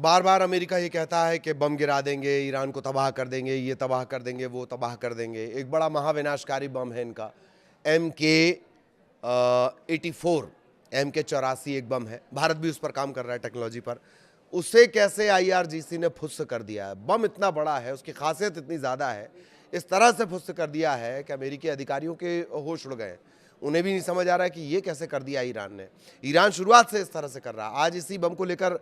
बार बार America ये कहता है कि बम गिरा देंगे, ईरान को तबाह कर देंगे, ये तबाह कर देंगे, वो तबाह कर देंगे। एक बड़ा महाविनाशकारी बम है इनका, MK-84, MK-84 एक बम है। भारत भी उस पर काम कर रहा है, टेक्नोलॉजी पर। उसे कैसे IRGC ने फुस कर दिया है। बम इतना बड़ा है, उसकी खासियत इतनी ज़्यादा है, इस तरह से फुस कर दिया है कि अमेरिकी अधिकारियों के होश उड़ गए। उन्हें भी नहीं समझ आ रहा है कि ये कैसे कर दिया ईरान ने। ईरान शुरुआत से इस तरह से कर रहा है। आज इसी बम को लेकर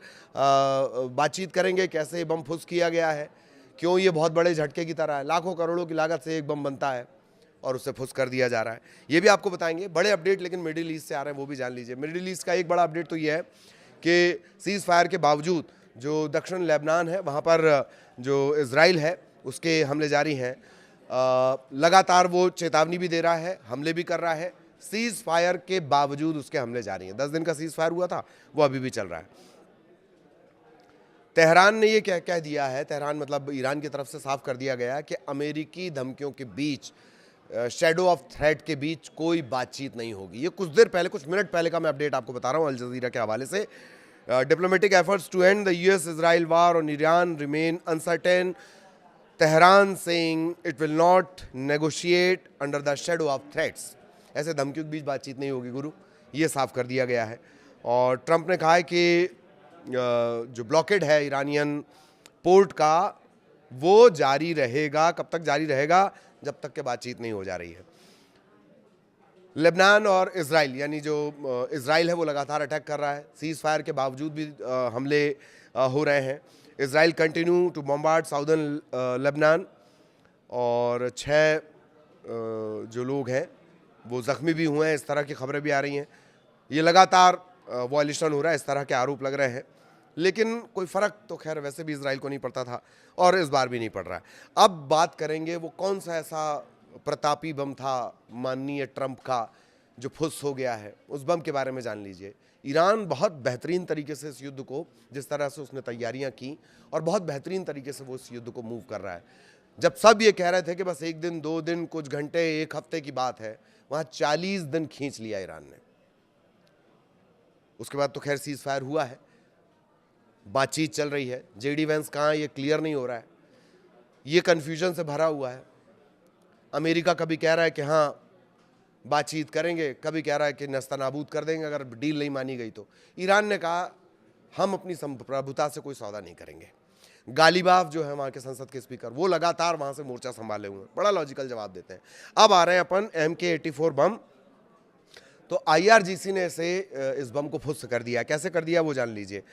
बातचीत करेंगे, कैसे ये बम फुस किया गया है, क्यों ये बहुत बड़े झटके की तरह है। लाखों करोड़ों की लागत से एक बम बनता है और उससे फुस कर दिया जा रहा है, ये भी आपको बताएंगे। बड़े अपडेट लेकिन मिडिल ईस्ट से आ रहे हैं, वो भी जान लीजिए। मिडिल ईस्ट का एक बड़ा अपडेट तो ये है कि सीज़ फायर के बावजूद जो दक्षिण लेबनान है वहाँ पर जो इजराइल है उसके हमले जारी हैं। लगातार वो चेतावनी भी दे रहा है, हमले भी कर रहा है। सीज़ फायर के बावजूद उसके हमले जारी हैं। 10 दिन का सीज़ फायर हुआ था, वो अभी भी चल रहा है। तेहरान ने ये कह दिया है, तेहरान मतलब ईरान की तरफ से साफ कर दिया गया है कि अमेरिकी धमकियों के बीच, शैडो ऑफ थ्रेट के बीच कोई बातचीत नहीं होगी। ये कुछ देर पहले, कुछ मिनट पहले का मैं अपडेट आपको बता रहा हूँ अल जज़ीरा के हवाले से। Diplomatic efforts to end the US Israel war on Iran remain uncertain, Tehran saying it will not negotiate under the shadow of threats. ऐसे धमकियों के बीच बातचीत नहीं होगी गुरु, ये साफ कर दिया गया है। और ट्रंप ने कहा है कि जो ब्लॉकेड है ईरानियन पोर्ट का, वो जारी रहेगा। कब तक जारी रहेगा? जब तक के बातचीत नहीं हो जा रही है। लेबनान और इजराइल, यानी जो इजराइल है वो लगातार अटैक कर रहा है। सीज़ फायर के बावजूद भी हमले हो रहे हैं। Israel continue to bombard southern Lebanon, और 6 जो लोग हैं वो ज़ख्मी भी हुए हैं, इस तरह की खबरें भी आ रही हैं। ये लगातार वॉयलेशन हो रहा है, इस तरह के आरोप लग रहे हैं। लेकिन कोई फ़र्क तो खैर वैसे भी इजराइल को नहीं पड़ता था और इस बार भी नहीं पड़ रहा है। अब बात करेंगे वो कौन सा ऐसा प्रतापी बम था माननीय ट्रंप का जो फुस हो गया है, उस बम के बारे में जान लीजिए। ईरान बहुत बेहतरीन तरीके से इस युद्ध को, जिस तरह से उसने तैयारियां की, और बहुत बेहतरीन तरीके से वो इस युद्ध को मूव कर रहा है। जब सब ये कह रहे थे कि बस 1 दिन 2 दिन, कुछ घंटे, 1 हफ्ते की बात है, वहाँ 40 दिन खींच लिया ईरान ने। उसके बाद तो खैर सीज़ फायर हुआ है, बातचीत चल रही है। JD वैंस कहाँ, ये क्लियर नहीं हो रहा है, ये कन्फ्यूजन से भरा हुआ है। अमेरिका कभी कह रहा है कि हाँ बातचीत करेंगे, कभी कह रहा है कि नस्तनाबूद कर देंगे अगर डील नहीं मानी गई तो। ईरान ने कहा हम अपनी संप्रभुता से कोई सौदा नहीं करेंगे। गालिबाफ जो है वहाँ के संसद के स्पीकर, वो लगातार वहाँ से मोर्चा संभाले हुए हैं, बड़ा लॉजिकल जवाब देते हैं। अब आ रहे हैं अपन MK-84 बम। तो IRGC ने इसे, इस बम को फुस कर दिया। कैसे कर दिया वो जान लीजिए।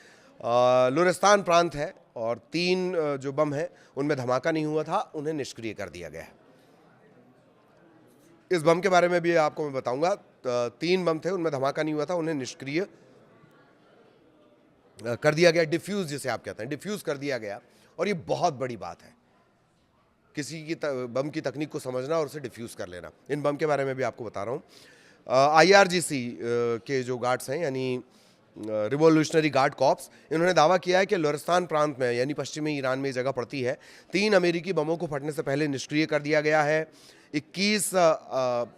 लुरिस्तान प्रांत है और 3 जो बम है उनमें धमाका नहीं हुआ था, उन्हें निष्क्रिय कर दिया गया है। इस बम के बारे में भी आपको मैं बताऊंगा। 3 बम थे, उनमें धमाका नहीं हुआ था, उन्हें निष्क्रिय कर दिया गया, डिफ्यूज जिसे आप कहते हैं, डिफ्यूज कर दिया गया। और ये बहुत बड़ी बात है, किसी की बम की तकनीक को समझना और उसे डिफ्यूज कर लेना। इन बम के बारे में भी आपको बता रहा हूँ। IRGC के जो गार्ड्स हैं, यानी रिवोल्यूशनरी गार्ड कॉप्स, इन्होंने दावा किया है कि लुरिस्तान प्रांत में, यानी पश्चिमी ईरान में जगह पड़ती है, 3 अमेरिकी बमों को फटने से पहले निष्क्रिय कर दिया गया है। 21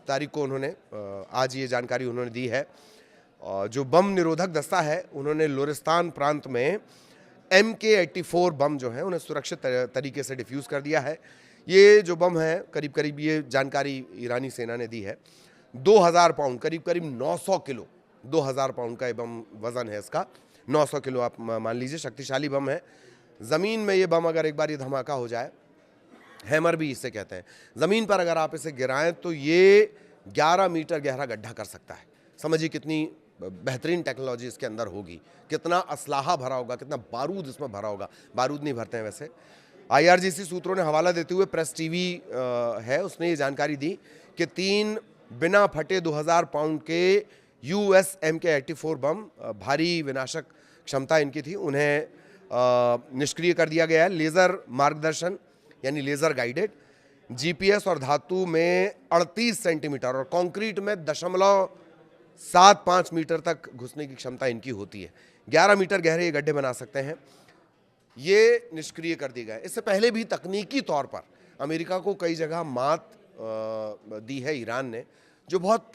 तारीख को उन्होंने, आज ये जानकारी उन्होंने दी है। जो बम निरोधक दस्ता है, उन्होंने लुरिस्तान प्रांत में MK-84 बम जो है उन्हें सुरक्षित तरीके से डिफ्यूज़ कर दिया है। ये जो बम है, करीब करीब, ये जानकारी ईरानी सेना ने दी है, 2000 पाउंड, करीब करीब 900 किलो, 2000 पाउंड का ये बम वज़न है इसका। 900 किलो आप मान लीजिए, शक्तिशाली बम है। ज़मीन में ये बम अगर एक बार ये धमाका हो जाए, हैमर भी इसे कहते हैं, ज़मीन पर अगर आप इसे गिराएं तो ये 11 मीटर गहरा गड्ढा कर सकता है। समझिए कितनी बेहतरीन टेक्नोलॉजी इसके अंदर होगी, कितना असलाहा भरा होगा, कितना बारूद इसमें भरा होगा। बारूद नहीं भरते हैं वैसे। IRGC सूत्रों ने हवाला देते हुए प्रेस TV है, उसने ये जानकारी दी कि 3 बिना फटे 2000 पाउंड के US MK-84 बम, भारी विनाशक क्षमता इनकी थी, उन्हें निष्क्रिय कर दिया गया है। लेज़र मार्गदर्शन, यानी लेज़र गाइडेड, GPS और धातु में 38 सेंटीमीटर और कंक्रीट में 0.75 मीटर तक घुसने की क्षमता इनकी होती है। 11 मीटर गहरे ये गड्ढे बना सकते हैं। ये निष्क्रिय कर दिए गए। इससे पहले भी तकनीकी तौर पर अमेरिका को कई जगह मात दी है ईरान ने। जो बहुत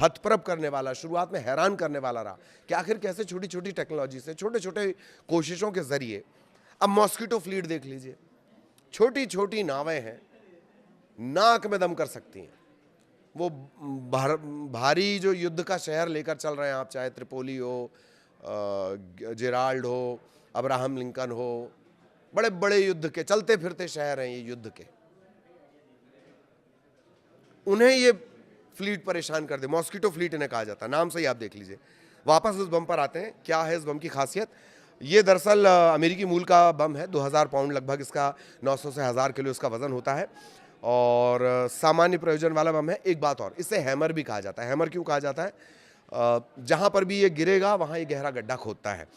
हतप्रभ करने वाला, शुरुआत में हैरान करने वाला रहा कि आखिर कैसे छोटी छोटी टेक्नोलॉजी से, छोटे छोटे कोशिशों के जरिए। अब मॉस्किटो फ्लीट देख लीजिए, छोटी छोटी नावें हैं, नाक में दम कर सकती हैं। वो भारी जो युद्ध का शहर लेकर चल रहे हैं आप, चाहे त्रिपोली हो, जेराल्ड हो, अब्राहम लिंकन हो, बड़े बड़े युद्ध के चलते फिरते शहर हैं ये युद्ध के, उन्हें ये फ्लीट परेशान कर दे। मॉस्किटो फ्लीट इन्हें कहा जाता है, नाम से ही आप देख लीजिए। वापस इस बम पर आते हैं, क्या है इस बम की खासियत। ये दरअसल अमेरिकी मूल का बम है, 2000 पाउंड लगभग इसका, 900 से 1000 किलो इसका वजन होता है और सामान्य प्रयोजन वाला बम है। एक बात और, इसे हैमर भी कहा जाता है। हैमर क्यों कहा जाता है? जहां पर भी ये गिरेगा वहां ये गहरा गड्ढा खोदता है।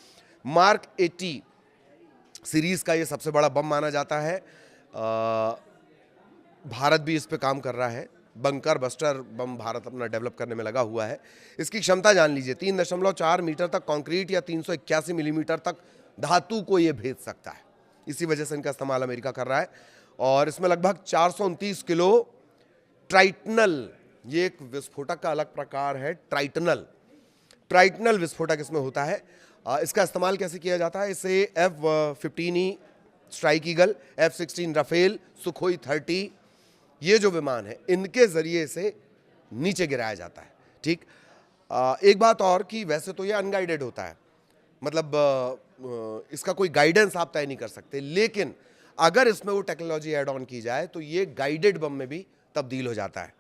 मार्क 80 सीरीज का ये सबसे बड़ा बम माना जाता है। भारत भी इस पे काम कर रहा है, बंकर बस्टर बम भारत अपना डेवलप करने में लगा हुआ है। इसकी क्षमता जान लीजिए, 3.4 मीटर तक कंक्रीट या 381 मिलीमीटर तक धातु को ये भेज सकता है। इसी वजह से इनका इस्तेमाल अमेरिका कर रहा है। और इसमें लगभग 429 किलो ट्राइटनल, ये एक विस्फोटक का अलग प्रकार है, ट्राइटनल विस्फोटक इसमें होता है। इसका इस्तेमाल कैसे किया जाता है? इसे F-15E strike eagle, F-16 Rafale, Sukhoi 30, ये जो विमान है इनके जरिए से नीचे गिराया जाता है। ठीक, एक बात और कि वैसे तो ये अनगाइडेड होता है, मतलब इसका कोई गाइडेंस आप तय नहीं कर सकते, लेकिन अगर इसमें वो टेक्नोलॉजी ऐड ऑन की जाए तो ये गाइडेड बम में भी तब्दील हो जाता है।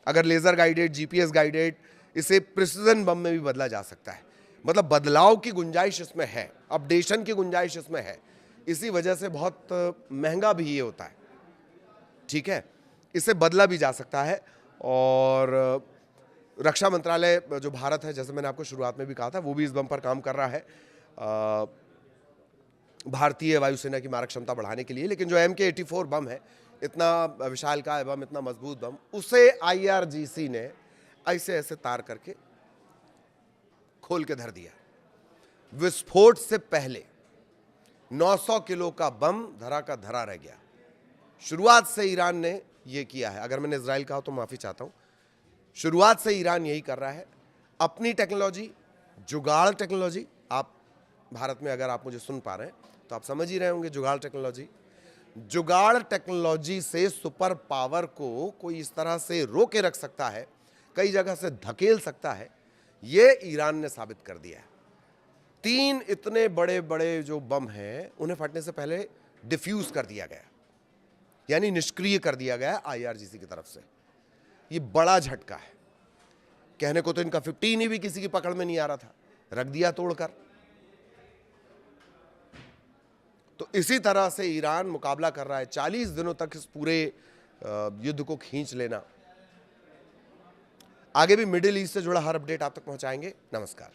अगर लेजर गाइडेड, जीपीएस गाइडेड, इसे प्रिसिजन बम में भी बदला जा सकता है। मतलब बदलाव की गुंजाइश इसमें है, अपडेशन की गुंजाइश इसमें है। इसी वजह से बहुत महंगा भी ये होता है। ठीक है, इसे बदला भी जा सकता है। और रक्षा मंत्रालय जो भारत है, जैसे मैंने आपको शुरुआत में भी कहा था, वो भी इस बम पर काम कर रहा है भारतीय वायुसेना की मारक क्षमता बढ़ाने के लिए। लेकिन जो MK-84 बम है, इतना विशालकाय बम, इतना मजबूत बम, उसे IRGC ने ऐसे ऐसे तार करके खोल के धर दिया। विस्फोट से पहले 900 किलो का बम धरा का धरा रह गया। शुरुआत से ईरान ने ये किया है। अगर मैंने इजराइल कहा तो माफी चाहता हूं, शुरुआत से ईरान यही कर रहा है। अपनी टेक्नोलॉजी, जुगाड़ टेक्नोलॉजी, आप भारत में अगर आप मुझे सुन पा रहे हैं तो आप समझ ही रहे होंगे, जुगाड़ टेक्नोलॉजी से सुपर पावर को कोई इस तरह से रोके रख सकता है, कई जगह से धकेल सकता है, ये ईरान ने साबित कर दिया है। 3 इतने बड़े बड़े जो बम हैं उन्हें फटने से पहले डिफ्यूज कर दिया गया, यानी निष्क्रिय कर दिया गया IRGC की तरफ से। ये बड़ा झटका है। कहने को तो इनका 15 भी किसी की पकड़ में नहीं आ रहा था, रख दिया तोड़कर। तो इसी तरह से ईरान मुकाबला कर रहा है 40 दिनों तक इस पूरे युद्ध को खींच लेना। आगे भी मिडिल ईस्ट से जुड़ा हर अपडेट आप तक पहुंचाएंगे। नमस्कार।